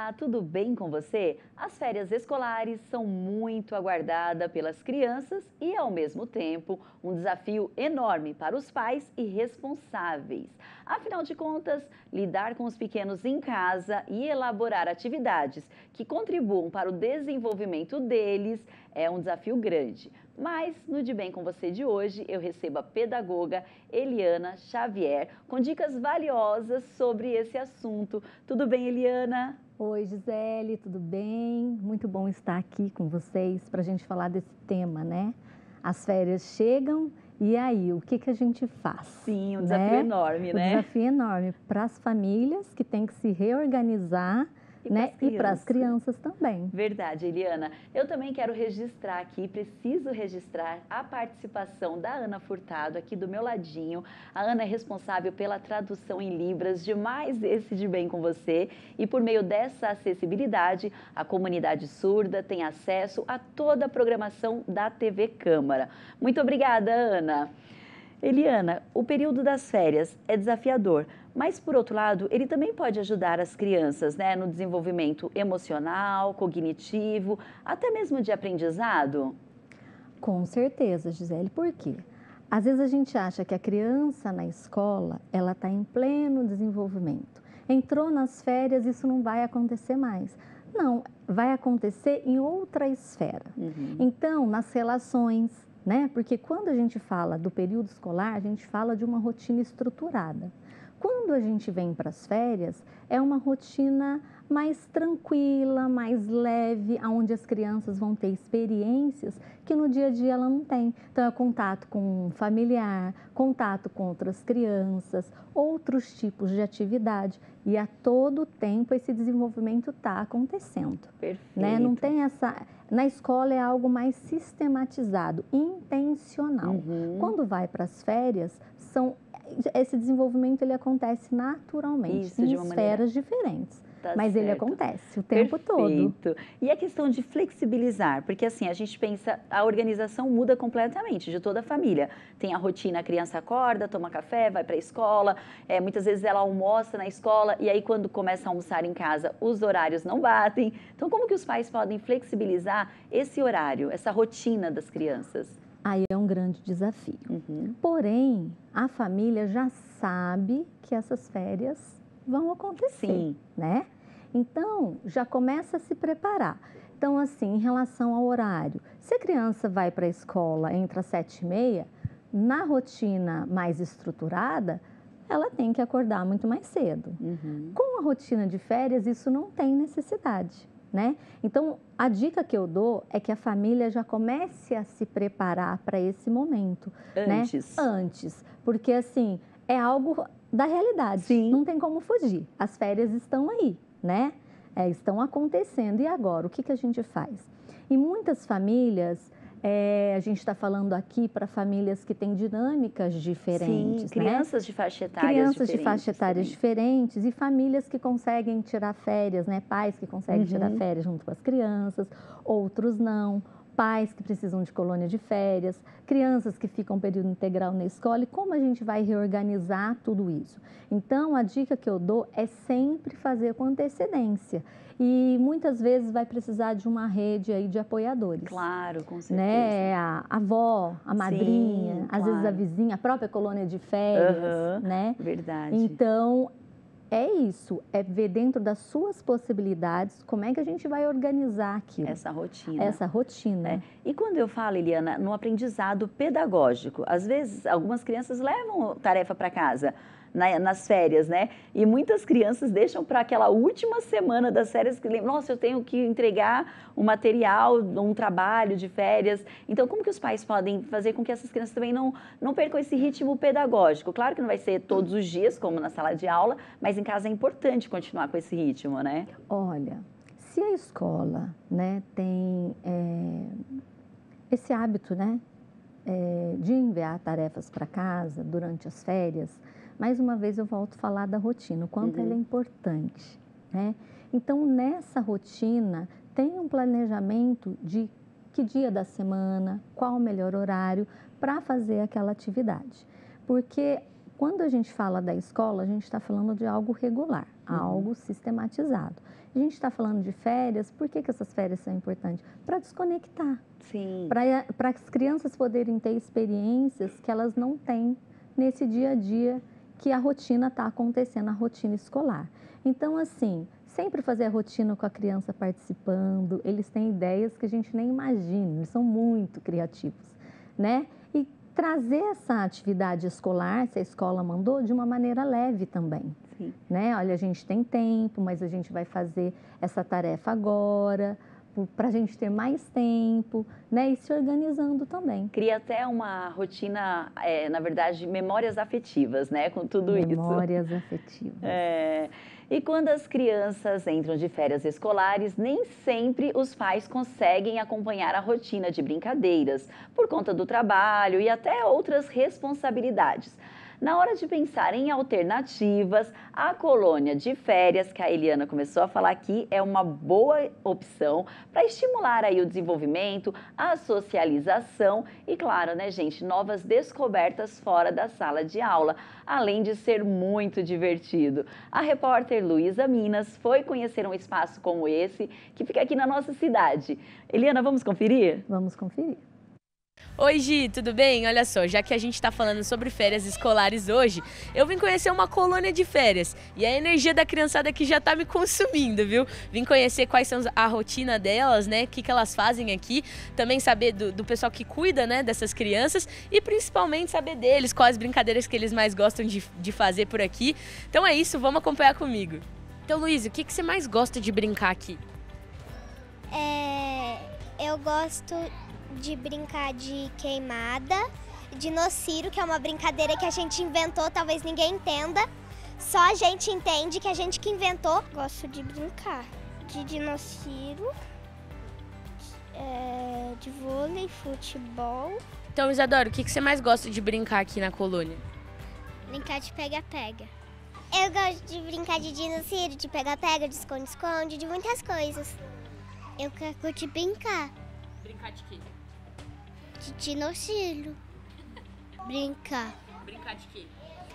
Olá, tudo bem com você? As férias escolares são muito aguardadas pelas crianças e, ao mesmo tempo, um desafio enorme para os pais e responsáveis. Afinal de contas, lidar com os pequenos em casa e elaborar atividades que contribuam para o desenvolvimento deles é um desafio grande. Mas no De Bem com Você de hoje, eu recebo a pedagoga Eliana Xavier com dicas valiosas sobre esse assunto. Tudo bem, Eliana? Oi, Gisele, tudo bem? Muito bom estar aqui com vocês para a gente falar desse tema, né? As férias chegam e aí, o que a gente faz? Sim, um desafio enorme, O né? desafio enorme para as famílias que têm que se reorganizar, né? E para as crianças também. Verdade, Eliana. Eu também quero registrar aqui, preciso registrar a participação da Ana Furtado aqui do meu ladinho. A Ana é responsável pela tradução em Libras de mais esse De Bem com Você e por meio dessa acessibilidade, a comunidade surda tem acesso a toda a programação da TV Câmara. Muito obrigada, Ana. Eliana, o período das férias é desafiador, mas por outro lado, ele também pode ajudar as crianças, né, no desenvolvimento emocional, cognitivo, até mesmo de aprendizado? Com certeza, Gisele. Por quê? Às vezes a gente acha que a criança na escola, ela está em pleno desenvolvimento. Entrou nas férias, isso não vai acontecer mais. Não, vai acontecer em outra esfera. Então, nas relações, né? Porque quando a gente fala do período escolar, a gente fala de uma rotina estruturada. Quando a gente vem para as férias, é uma rotina mais tranquila, mais leve, onde as crianças vão ter experiências que no dia a dia ela não tem. Então, é contato com um familiar, contato com outras crianças, outros tipos de atividade. E a todo tempo esse desenvolvimento está acontecendo. Perfeito. Né? Não tem essa... Na escola é algo mais sistematizado, intencional. Quando vai para as férias, esse desenvolvimento ele acontece naturalmente, Isso, em esferas diferentes. Mas ele acontece o tempo todo. E a questão de flexibilizar, porque assim, a gente pensa, a organização muda completamente de toda a família. Tem a rotina, a criança acorda, toma café, vai para a escola, muitas vezes ela almoça na escola e aí quando começa a almoçar em casa, os horários não batem. Então, como que os pais podem flexibilizar esse horário, essa rotina das crianças? Aí é um grande desafio. Porém, a família já sabe que essas férias vão acontecer, né? Então, já começa a se preparar. Então, assim, em relação ao horário, se a criança vai para a escola entre as 7h30, na rotina mais estruturada, ela tem que acordar muito mais cedo. Com a rotina de férias, isso não tem necessidade, né? Então, a dica que eu dou é que a família já comece a se preparar para esse momento. Antes. Né? Antes, porque assim, é algo da realidade. Sim. Não tem como fugir. As férias estão aí, né? Estão acontecendo. E agora, o que a gente faz? Em muitas famílias, a gente está falando aqui para famílias que têm dinâmicas diferentes. Sim, crianças de faixa etária crianças de faixa etária diferentes e famílias que conseguem tirar férias, né? Pais que conseguem tirar férias junto com as crianças, outros não. Pais que precisam de colônia de férias, crianças que ficam período integral na escola e como a gente vai reorganizar tudo isso. Então, a dica que eu dou é sempre fazer com antecedência e muitas vezes vai precisar de uma rede aí de apoiadores. Claro, com certeza. Né? A avó, a madrinha, às vezes a vizinha, a própria colônia de férias, né? Verdade. Então, é isso, é ver dentro das suas possibilidades como é que a gente vai organizar aquilo. Essa rotina. Essa rotina. E quando eu falo, Eliana, no aprendizado pedagógico, às vezes algumas crianças levam tarefa para casa nas férias, né? E muitas crianças deixam para aquela última semana das férias que lembram, nossa, eu tenho que entregar um material, um trabalho de férias. Então, como que os pais podem fazer com que essas crianças também não percam esse ritmo pedagógico? Claro que não vai ser todos os dias, como na sala de aula, mas em casa é importante continuar com esse ritmo, né? Olha, se a escola, né, tem esse hábito, né, de enviar tarefas para casa durante as férias, mais uma vez eu volto a falar da rotina, o quanto ela é importante, né? Então, nessa rotina, tem um planejamento de que dia da semana, qual o melhor horário para fazer aquela atividade. Porque quando a gente fala da escola, a gente está falando de algo regular, algo sistematizado. A gente está falando de férias, por que essas férias são importantes? Para desconectar. Sim. Para as crianças poderem ter experiências que elas não têm nesse dia a dia que a rotina está acontecendo, a rotina escolar. Então, assim, sempre fazer a rotina com a criança participando, eles têm ideias que a gente nem imagina, eles são muito criativos, né? E trazer essa atividade escolar, se a escola mandou, de uma maneira leve também. Sim. Né? Olha, a gente tem tempo, mas a gente vai fazer essa tarefa agora, para a gente ter mais tempo, né? E se organizando também. Cria até uma rotina, na verdade, memórias afetivas, né? Com tudo isso. Memórias afetivas. E quando as crianças entram de férias escolares, nem sempre os pais conseguem acompanhar a rotina de brincadeiras, por conta do trabalho e até outras responsabilidades. Na hora de pensar em alternativas, a colônia de férias, que a Eliana começou a falar aqui, é uma boa opção para estimular aí o desenvolvimento, a socialização e, claro, né, gente, novas descobertas fora da sala de aula, além de ser muito divertido. A repórter Luísa Minas foi conhecer um espaço como esse, que fica aqui na nossa cidade. Eliana, vamos conferir? Vamos conferir. Oi, Gi, tudo bem? Olha só, já que a gente está falando sobre férias escolares hoje, eu vim conhecer uma colônia de férias e a energia da criançada aqui já tá me consumindo, viu? Vim conhecer quais são a rotina delas, né? O que elas fazem aqui, também saber do pessoal que cuida, né, dessas crianças e principalmente saber deles, quais brincadeiras que eles mais gostam de fazer por aqui. Então é isso, vamos acompanhar comigo. Então, Luísa, o que você mais gosta de brincar aqui? Eu gosto de brincar de queimada, dinossauro, que é uma brincadeira que a gente inventou, talvez ninguém entenda, só a gente entende que a gente que inventou. Gosto de brincar de dinossauro, de vôlei, futebol. Então, Isadora, o que você mais gosta de brincar aqui na colônia? Brincar de pega-pega. Eu gosto de brincar de dinossauro, de pega-pega, de esconde-esconde, de muitas coisas. Eu quero te brincar. Brincar de quê? De dinossauro. Brincar. Brincar de quê?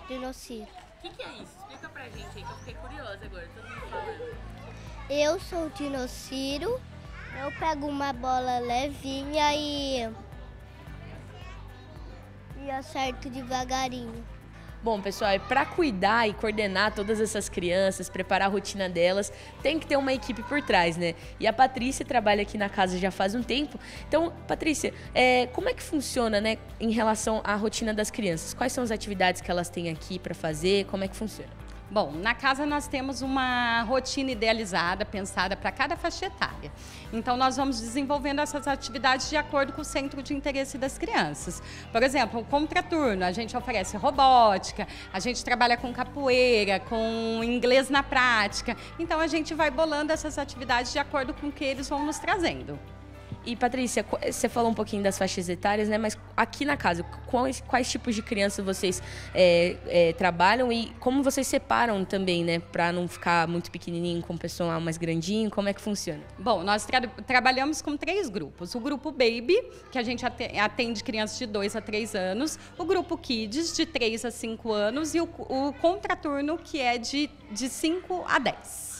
Dinossauro. O que é isso? Explica pra gente aí, que eu fiquei curiosa agora, todo mundo falando. Eu sou o dinossauro. Eu pego uma bola levinha e acerto devagarinho. Bom, pessoal, para cuidar e coordenar todas essas crianças, preparar a rotina delas, tem que ter uma equipe por trás, né? E a Patrícia trabalha aqui na casa já faz um tempo. Então, Patrícia, como é que funciona, né, em relação à rotina das crianças? Quais são as atividades que elas têm aqui para fazer? Como é que funciona? Bom, na casa nós temos uma rotina idealizada, pensada para cada faixa etária. Então, nós vamos desenvolvendo essas atividades de acordo com o centro de interesse das crianças. Por exemplo, o contraturno, a gente oferece robótica, a gente trabalha com capoeira, com inglês na prática. Então, a gente vai bolando essas atividades de acordo com o que eles vão nos trazendo. E, Patrícia, você falou um pouquinho das faixas etárias, né? Mas aqui na casa, quais tipos de crianças vocês trabalham e como vocês separam também, né? Para não ficar muito pequenininho com o pessoal mais grandinho, como é que funciona? Bom, nós trabalhamos com 3 grupos. O grupo Baby, que a gente atende crianças de 2 a 3 anos. O grupo Kids, de 3 a 5 anos. E o contraturno, que é de 5 a 10.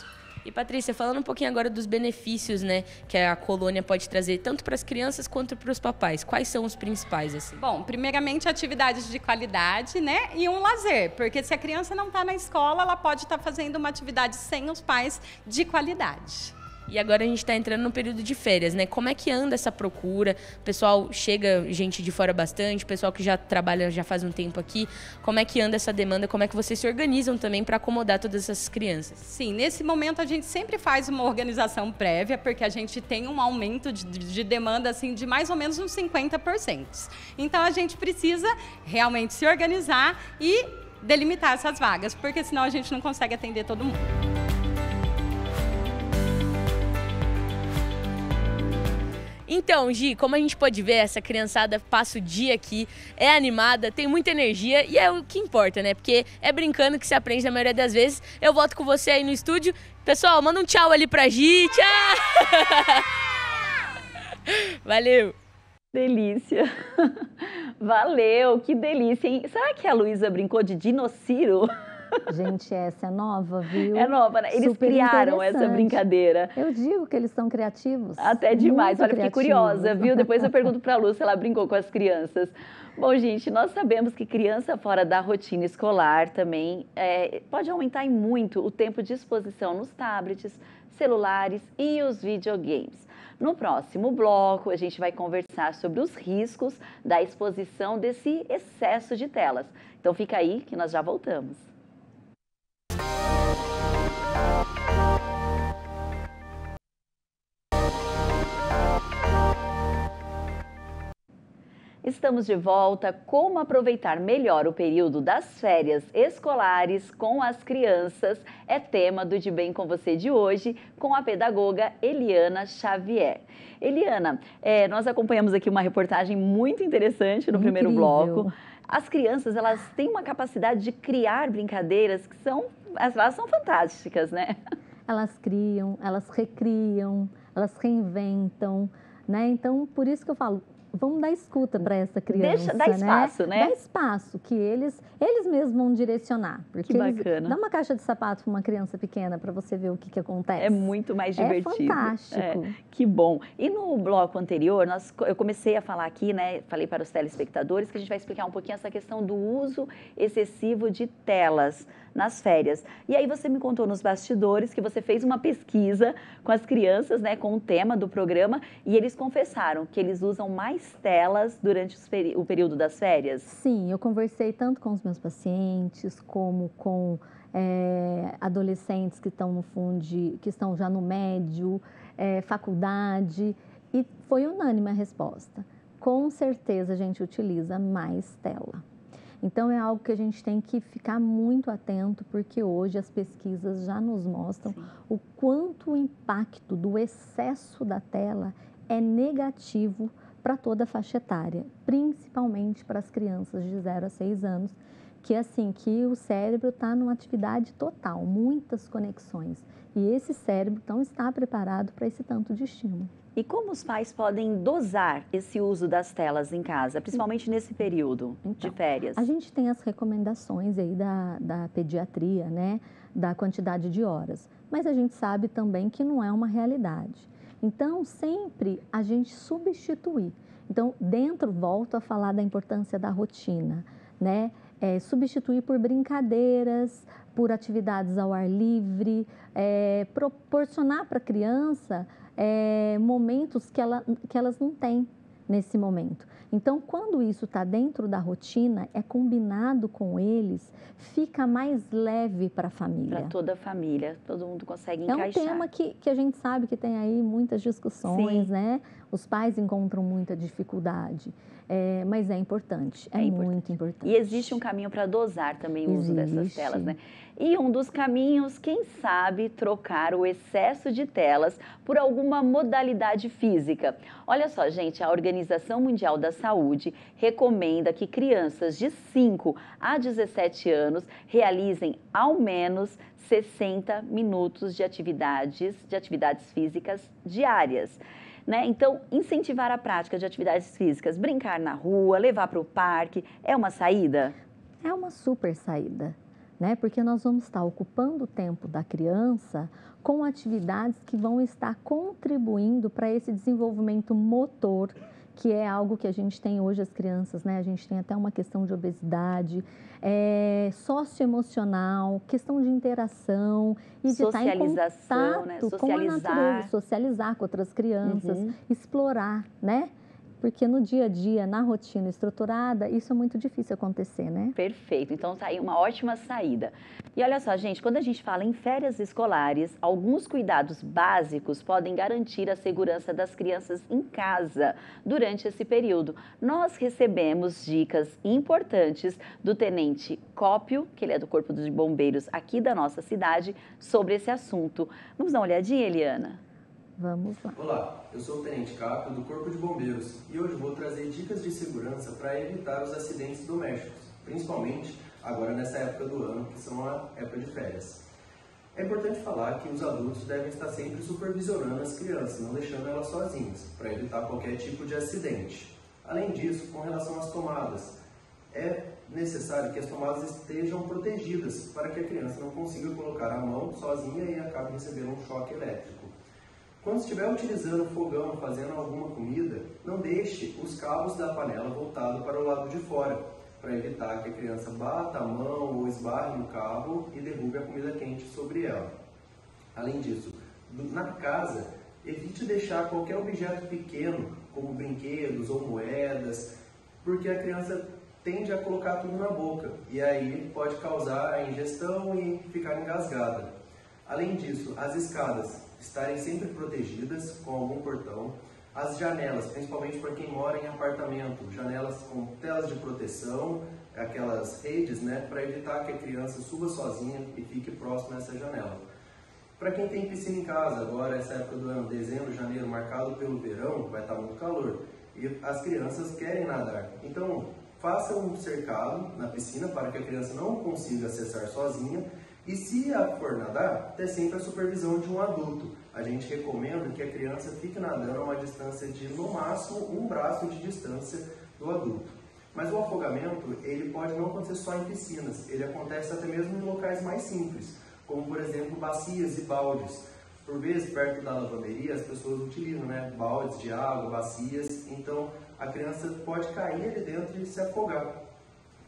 E, Patrícia, falando um pouquinho agora dos benefícios, né, que a colônia pode trazer tanto para as crianças quanto para os papais. Quais são os principais, assim? Bom, primeiramente atividades de qualidade, né, e um lazer, porque se a criança não está na escola, ela pode estar fazendo uma atividade sem os pais de qualidade. E agora a gente está entrando no período de férias, né? Como é que anda essa procura? O pessoal chega, gente de fora bastante, o pessoal que já trabalha já faz um tempo aqui. Como é que anda essa demanda? Como é que vocês se organizam também para acomodar todas essas crianças? Sim, nesse momento a gente sempre faz uma organização prévia, porque a gente tem um aumento de demanda assim, de mais ou menos uns 50%. Então a gente precisa realmente se organizar e delimitar essas vagas, porque senão a gente não consegue atender todo mundo. Então, Gi, como a gente pode ver, essa criançada passa o dia aqui, é animada, tem muita energia e é o que importa, né? Porque é brincando que se aprende na maioria das vezes. Eu volto com você aí no estúdio. Pessoal, manda um tchau ali pra Gi. Tchau! Valeu! Delícia! Valeu, que delícia, hein? Será que a Luísa brincou de dinossauro? Gente, essa é nova, viu? É nova, né? Eles Super criaram essa interessante. brincadeira. Eu digo que eles são criativos. Até demais. Muito Olha, fiquei curiosa, criativos. viu? Depois eu pergunto para a Lu se ela brincou com as crianças. Bom, gente, nós sabemos que criança fora da rotina escolar também pode aumentar em muito o tempo de exposição nos tablets, celulares e os videogames. No próximo bloco, a gente vai conversar sobre os riscos da exposição desse excesso de telas. Então fica aí que nós já voltamos. Estamos de volta. Como aproveitar melhor o período das férias escolares com as crianças é tema do De Bem com Você de hoje, com a pedagoga Eliana Xavier. Eliana, nós acompanhamos aqui uma reportagem muito interessante no primeiro bloco. As crianças, elas têm uma capacidade de criar brincadeiras que elas são fantásticas, né? Elas criam, elas recriam, elas reinventam, né? Então, por isso que eu falo, vamos dar escuta para essa criança, dá espaço, né? Dá espaço, que eles mesmos vão direcionar. Porque que bacana. Dá uma caixa de sapato para uma criança pequena para você ver o que acontece. É muito mais divertido. É fantástico. Que bom. E no bloco anterior, eu comecei a falar aqui, né? Falei para os telespectadores que a gente vai explicar um pouquinho essa questão do uso excessivo de telas nas férias. E aí você me contou nos bastidores que você fez uma pesquisa com as crianças, né, com o tema do programa, e eles confessaram que eles usam mais telas durante o período das férias. Sim, eu conversei tanto com os meus pacientes como com adolescentes que estão no fundo, que estão já no médio, faculdade, e foi unânime a resposta. Com certeza a gente utiliza mais tela. Então, é algo que a gente tem que ficar muito atento, porque hoje as pesquisas já nos mostram o quanto o impacto do excesso da tela é negativo para toda a faixa etária, principalmente para as crianças de 0 a 6 anos, que que o cérebro está numa atividade total, muitas conexões, e esse cérebro não está preparado para esse tanto de estímulo. E como os pais podem dosar esse uso das telas em casa, principalmente nesse período de férias? A gente tem as recomendações aí da pediatria, né, da quantidade de horas, mas a gente sabe também que não é uma realidade. Então, sempre a gente substituir. Então, volto a falar da importância da rotina, né? Substituir por brincadeiras, por atividades ao ar livre, proporcionar para a criança momentos que elas não têm nesse momento. Então, quando isso está dentro da rotina, é combinado com eles, fica mais leve para a família. Para toda a família, todo mundo consegue encaixar. É um tema que a gente sabe que tem aí muitas discussões, né? Os pais encontram muita dificuldade, mas é importante, muito importante. E existe um caminho para dosar também o uso dessas telas, né? E um dos caminhos, quem sabe, trocar o excesso de telas por alguma modalidade física. Olha só, gente, a Organização Mundial da Saúde recomenda que crianças de 5 a 17 anos realizem ao menos 60 minutos de atividades físicas diárias. Né? Então, incentivar a prática de atividades físicas, brincar na rua, levar para o parque, é uma saída? É uma super saída, né? Porque nós vamos estar ocupando o tempo da criança com atividades que vão estar contribuindo para esse desenvolvimento motor, que é algo que a gente tem hoje as crianças, né? A gente tem até uma questão de obesidade, socioemocional, questão de interação e de estar em contato, né? Com a natureza, socializar com outras crianças, explorar, né? Porque no dia a dia, na rotina estruturada, isso é muito difícil acontecer, né? Perfeito. Então, tá aí uma ótima saída. E olha só, gente, quando a gente fala em férias escolares, alguns cuidados básicos podem garantir a segurança das crianças em casa durante esse período. Nós recebemos dicas importantes do Tenente Cópio, que ele é do Corpo de Bombeiros aqui da nossa cidade, sobre esse assunto. Vamos dar uma olhadinha, Eliana? Vamos lá. Olá, eu sou o Tenente Capio do Corpo de Bombeiros e hoje vou trazer dicas de segurança para evitar os acidentes domésticos, principalmente agora nessa época do ano, que são a época de férias. É importante falar que os adultos devem estar sempre supervisionando as crianças, não deixando elas sozinhas, para evitar qualquer tipo de acidente. Além disso, com relação às tomadas, é necessário que as tomadas estejam protegidas para que a criança não consiga colocar a mão sozinha e acabe recebendo um choque elétrico. Quando estiver utilizando o fogão, fazendo alguma comida, não deixe os cabos da panela voltados para o lado de fora, para evitar que a criança bata a mão ou esbarre no cabo e derrube a comida quente sobre ela. Além disso, na casa, evite deixar qualquer objeto pequeno, como brinquedos ou moedas, porque a criança tende a colocar tudo na boca e aí pode causar a ingestão e ficar engasgada. Além disso, as escadas estarem sempre protegidas com algum portão, as janelas, principalmente para quem mora em apartamento, janelas com telas de proteção, aquelas redes, né, para evitar que a criança suba sozinha e fique próximo a essa janela. Para quem tem piscina em casa, agora essa época do ano, dezembro, janeiro, marcado pelo verão, vai estar muito calor e as crianças querem nadar. Então, faça um cercado na piscina para que a criança não consiga acessar sozinha e se for nadar, ter sempre a supervisão de um adulto. A gente recomenda que a criança fique nadando a uma distância de, no máximo, um braço de distância do adulto. Mas o afogamento, ele pode não acontecer só em piscinas, ele acontece até mesmo em locais mais simples, como por exemplo bacias e baldes. Por vezes, perto da lavanderia, as pessoas utilizam, né, baldes de água, bacias, então a criança pode cair ali dentro e se afogar.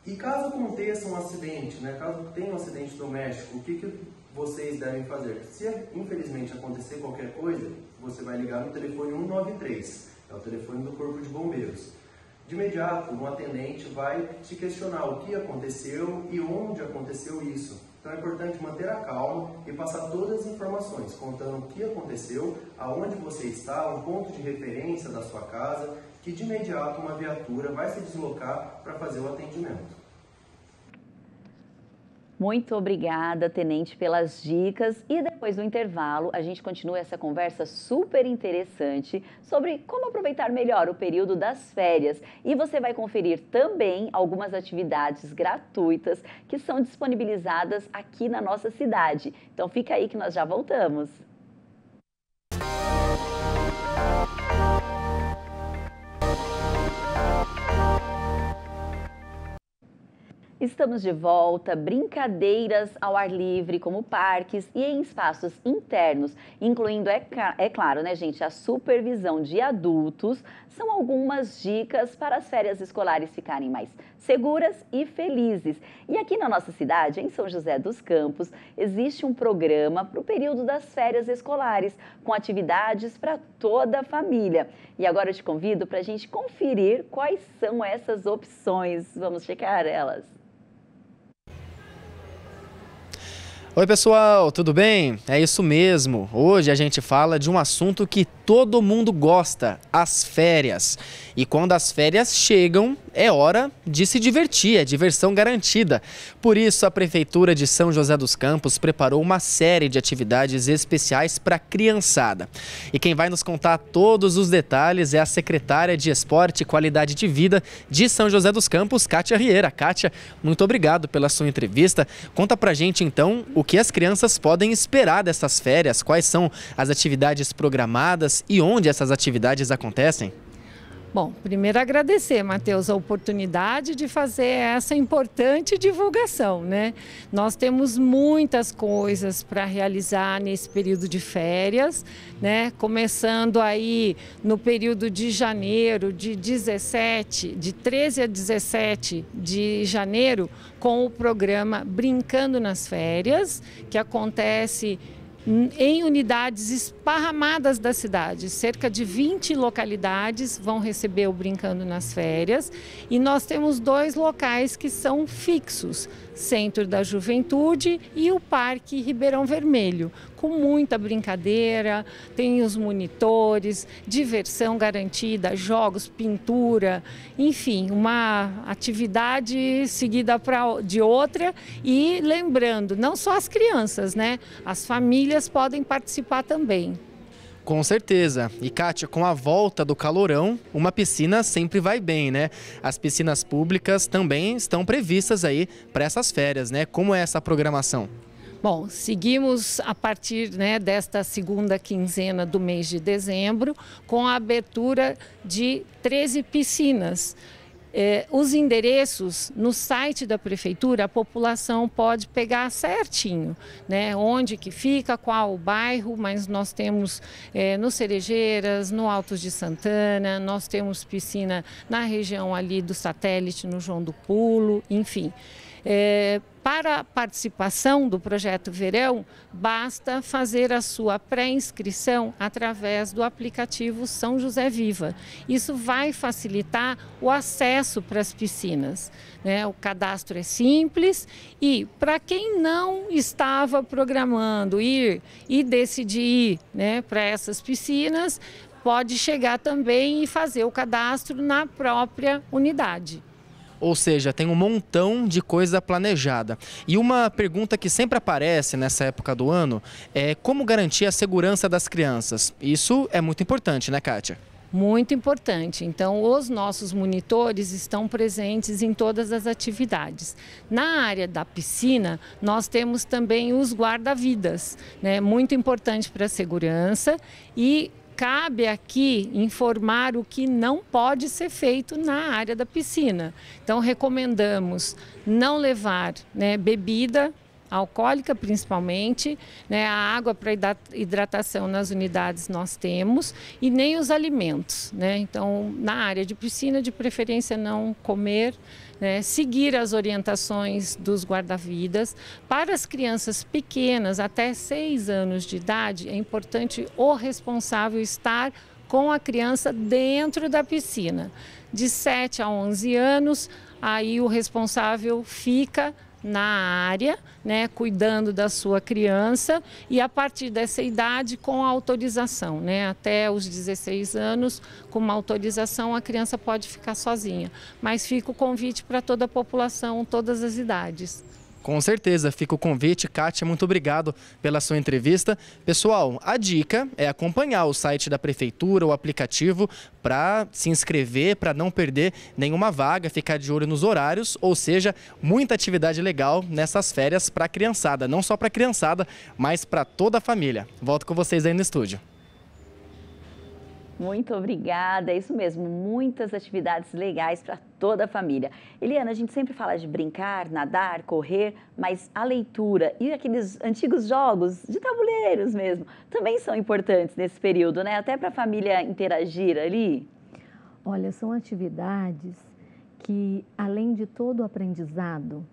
E caso aconteça um acidente, né, caso tenha um acidente doméstico, o que vocês devem fazer? Se infelizmente acontecer qualquer coisa, você vai ligar no telefone 193, é o telefone do Corpo de Bombeiros. De imediato, um atendente vai te questionar o que aconteceu e onde aconteceu isso. Então é importante manter a calma e passar todas as informações, contando o que aconteceu, aonde você está, um ponto de referência da sua casa, que de imediato uma viatura vai se deslocar para fazer o atendimento. Muito obrigada, Tenente, pelas dicas. E depois do intervalo, a gente continua essa conversa super interessante sobre como aproveitar melhor o período das férias. E você vai conferir também algumas atividades gratuitas que são disponibilizadas aqui na nossa cidade. Então fica aí que nós já voltamos. Estamos de volta, brincadeiras ao ar livre, como parques e em espaços internos, incluindo, é claro, né, gente, a supervisão de adultos, são algumas dicas para as férias escolares ficarem mais seguras e felizes. E aqui na nossa cidade, em São José dos Campos, existe um programa para o período das férias escolares, com atividades para toda a família. E agora eu te convido para a gente conferir quais são essas opções. Vamos checar elas. Oi pessoal, tudo bem? É isso mesmo. Hoje a gente fala de um assunto que todo mundo gosta, as férias. E quando as férias chegam, é hora de se divertir, é diversão garantida. Por isso, a Prefeitura de São José dos Campos preparou uma série de atividades especiais para a criançada. E quem vai nos contar todos os detalhes é a secretária de Esporte e Qualidade de Vida de São José dos Campos, Kátia Rieira. Kátia, muito obrigado pela sua entrevista. Conta pra gente então o que as crianças podem esperar dessas férias, quais são as atividades programadas e onde essas atividades acontecem. Bom, primeiro agradecer, Matheus, a oportunidade de fazer essa importante divulgação, né? Nós temos muitas coisas para realizar nesse período de férias, né? Começando aí no período de janeiro, de 13 a 17 de janeiro, com o programa Brincando nas Férias, que acontece em unidades esparramadas da cidade. Cerca de 20 localidades vão receber o Brincando nas Férias e nós temos 2 locais que são fixos, Centro da Juventude e o Parque Ribeirão Vermelho, com muita brincadeira, tem os monitores, diversão garantida, jogos, pintura, enfim, uma atividade seguida de outra. E lembrando, não só as crianças, né? As famílias podem participar também. Com certeza. E Kátia, com a volta do calorão, uma piscina sempre vai bem, né? As piscinas públicas também estão previstas aí para essas férias, né? Como é essa programação? Bom, seguimos a partir, né, desta segunda quinzena do mês de dezembro com a abertura de 13 piscinas. Os endereços no site da prefeitura, a população pode pegar certinho, né? Onde que fica, qual o bairro, mas nós temos no Cerejeiras, no Altos de Santana, nós temos piscina na região ali do Satélite, no João do Pulo, enfim. Para a participação do Projeto Verão, basta fazer a sua pré-inscrição através do aplicativo São José Viva. Isso vai facilitar o acesso para as piscinas, né? O cadastro é simples e para quem não estava programando ir e decidir ir, né, para essas piscinas, pode chegar também e fazer o cadastro na própria unidade. Ou seja, tem um montão de coisa planejada. E uma pergunta que sempre aparece nessa época do ano é como garantir a segurança das crianças. Isso é muito importante, né, Kátia? Muito importante. Então, os nossos monitores estão presentes em todas as atividades. Na área da piscina, nós temos também os guarda-vidas, né? Muito importante para a segurança e cabe aqui informar o que não pode ser feito na área da piscina. Então, recomendamos não levar, né, bebida alcoólica principalmente, né, a água para hidratação nas unidades nós temos e nem os alimentos, né? Então, na área de piscina, de preferência não comer, né, seguir as orientações dos guarda-vidas. Para as crianças pequenas, até 6 anos de idade, é importante o responsável estar com a criança dentro da piscina. De 7 a 11 anos, aí o responsável fica na área, né, cuidando da sua criança e a partir dessa idade com a autorização, né, até os 16 anos, com uma autorização a criança pode ficar sozinha. Mas fica o convite para toda a população, todas as idades. Com certeza, fica o convite. Kátia, muito obrigado pela sua entrevista. Pessoal, a dica é acompanhar o site da Prefeitura, o aplicativo, para se inscrever, para não perder nenhuma vaga, ficar de olho nos horários, ou seja, muita atividade legal nessas férias para a criançada. Não só para a criançada, mas para toda a família. Volto com vocês aí no estúdio. Muito obrigada, é isso mesmo, muitas atividades legais para toda a família. Eliana, a gente sempre fala de brincar, nadar, correr, mas a leitura e aqueles antigos jogos de tabuleiros mesmo também são importantes nesse período, né? Até para a família interagir ali. Olha, são atividades que, além de todo o aprendizado,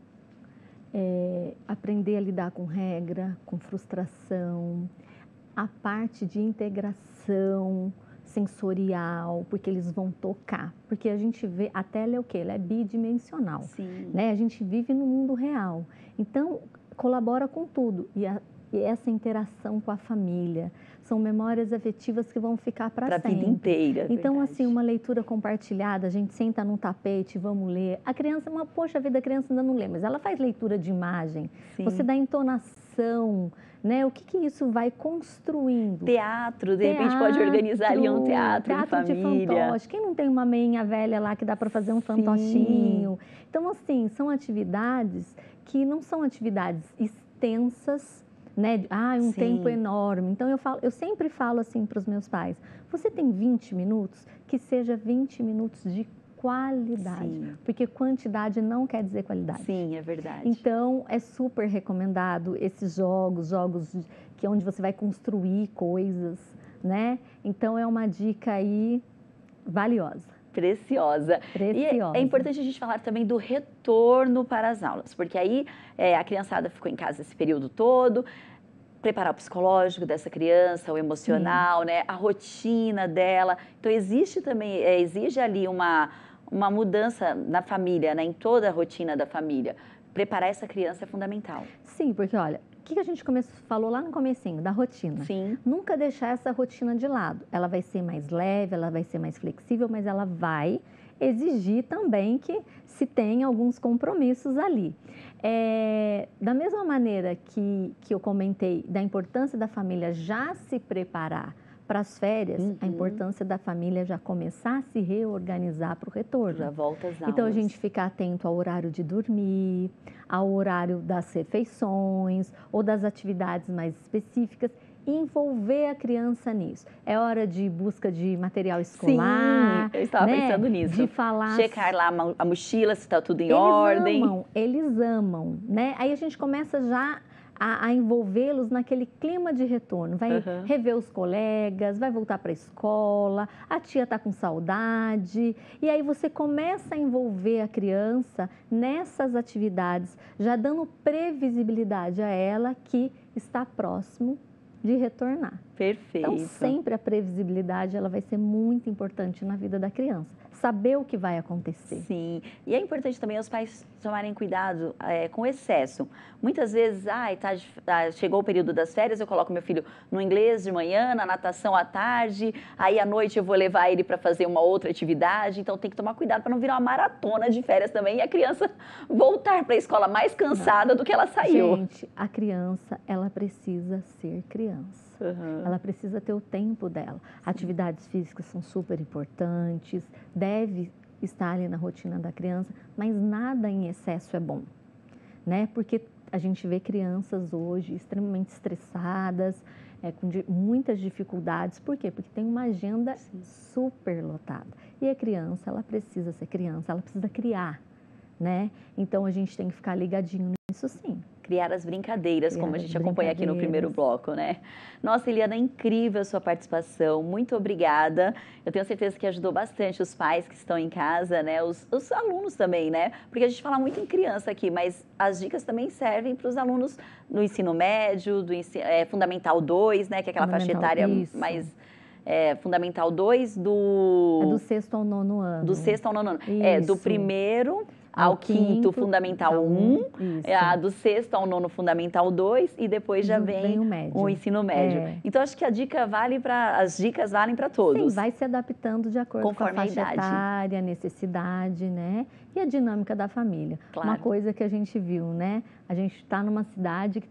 aprender a lidar com regra, com frustração, a parte de integração sensorial, porque eles vão tocar, porque a gente vê, a tela é o quê? Ela é bidimensional, né? A gente vive no mundo real, então colabora com tudo e essa interação com a família, são memórias afetivas que vão ficar para sempre. A vida inteira. Então, verdade. Assim, uma leitura compartilhada, a gente senta num tapete, vamos ler. A criança, poxa vida, a criança ainda não lê, mas ela faz leitura de imagem. Sim. Você dá entonação, né? O que isso vai construindo? Teatro, de repente pode organizar ali um teatro de família. De fantoche. Quem não tem uma meinha velha lá que dá para fazer um fantochinho? Então, assim, são atividades que não são atividades extensas, né? Um tempo enorme. Então, eu sempre falo assim para os meus pais, você tem 20 minutos, que seja 20 minutos de qualidade, porque quantidade não quer dizer qualidade. Sim, é verdade. Então, é super recomendado esses jogos que onde você vai construir coisas, né? Então, é uma dica aí valiosa. Preciosa. Preciosa. E é importante a gente falar também do retorno para as aulas, porque aí a criançada ficou em casa esse período todo, preparar o psicológico dessa criança, o emocional, né? A rotina dela. Então, existe também, exige ali uma mudança na família, né? Em toda a rotina da família. Preparar essa criança é fundamental. Sim, porque olha, o que a gente falou lá no comecinho, da rotina. Sim. Nunca deixar essa rotina de lado. Ela vai ser mais leve, ela vai ser mais flexível, mas ela vai exigir também que se tenha alguns compromissos ali. Da mesma maneira que eu comentei da importância da família já se preparar para as férias, a importância da família já começar a se reorganizar para o retorno. Já volta às aulas. Então, a gente ficar atento ao horário de dormir, ao horário das refeições ou das atividades mais específicas envolver a criança nisso. É hora de busca de material escolar. Sim, eu estava pensando nisso. De falar... Checar lá a mochila, se está tudo em ordem. Eles amam, né? Aí a gente começa já a envolvê-los naquele clima de retorno. Vai rever os colegas, vai voltar para a escola, a tia está com saudade. E aí você começa a envolver a criança nessas atividades, já dando previsibilidade a ela que está próximo de retornar. Perfeito. Então, sempre a previsibilidade ela vai ser muito importante na vida da criança. Saber o que vai acontecer. Sim, e é importante também os pais tomarem cuidado com o excesso. Muitas vezes, chegou o período das férias, eu coloco meu filho no inglês de manhã, na natação à tarde, aí à noite eu vou levar ele para fazer uma outra atividade, então tem que tomar cuidado para não virar uma maratona de férias também e a criança voltar para a escola mais cansada do que ela saiu. Gente, a criança, ela precisa ser criança. Ela precisa ter o tempo dela. Atividades físicas são super importantes, deve estar ali na rotina da criança, mas nada em excesso é bom, né? Porque a gente vê crianças hoje extremamente estressadas, com muitas dificuldades. Por quê? Porque tem uma agenda super lotada. E a criança, ela precisa ser criança, ela precisa criar, né? Então, a gente tem que ficar ligadinho nisso sim. Criar as brincadeiras, como a gente acompanha aqui no primeiro bloco, né? Nossa, Eliana, incrível a sua participação, muito obrigada. Eu tenho certeza que ajudou bastante os pais que estão em casa, né? Os alunos também, né? Porque a gente fala muito em criança aqui, mas as dicas também servem para os alunos do ensino médio, do Fundamental 2, né? Que é aquela faixa etária mais... Fundamental 2 do... É do 6º ao 9º ano. Do 6º ao 9º ano. É, do primeiro ao 5º Fundamental 1, do 6º ao 9º Fundamental 2 e depois já vem o ensino médio. Então, acho que as dicas valem para todos. Sim, vai se adaptando de acordo com a faixa etária, a necessidade, né? E a dinâmica da família. Claro. Uma coisa que a gente viu, né? A gente está numa cidade que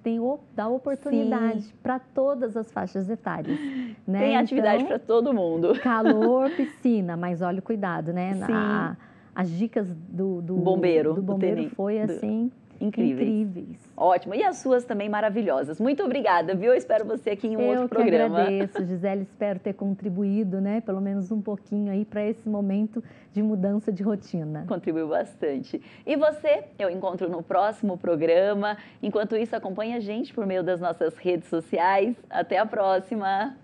dá oportunidade para todas as faixas etárias. Né? Tem atividade para todo mundo. Calor, piscina, mas olha o cuidado, né? Sim. As dicas do bombeiro foi assim, incríveis. Ótimo. E as suas também maravilhosas. Muito obrigada, viu? Eu espero você aqui em um outro programa. Eu que agradeço, Gisele. Espero ter contribuído, né? Pelo menos um pouquinho aí para esse momento de mudança de rotina. Contribuiu bastante. E você, eu encontro no próximo programa. Enquanto isso, acompanhe a gente por meio das nossas redes sociais. Até a próxima!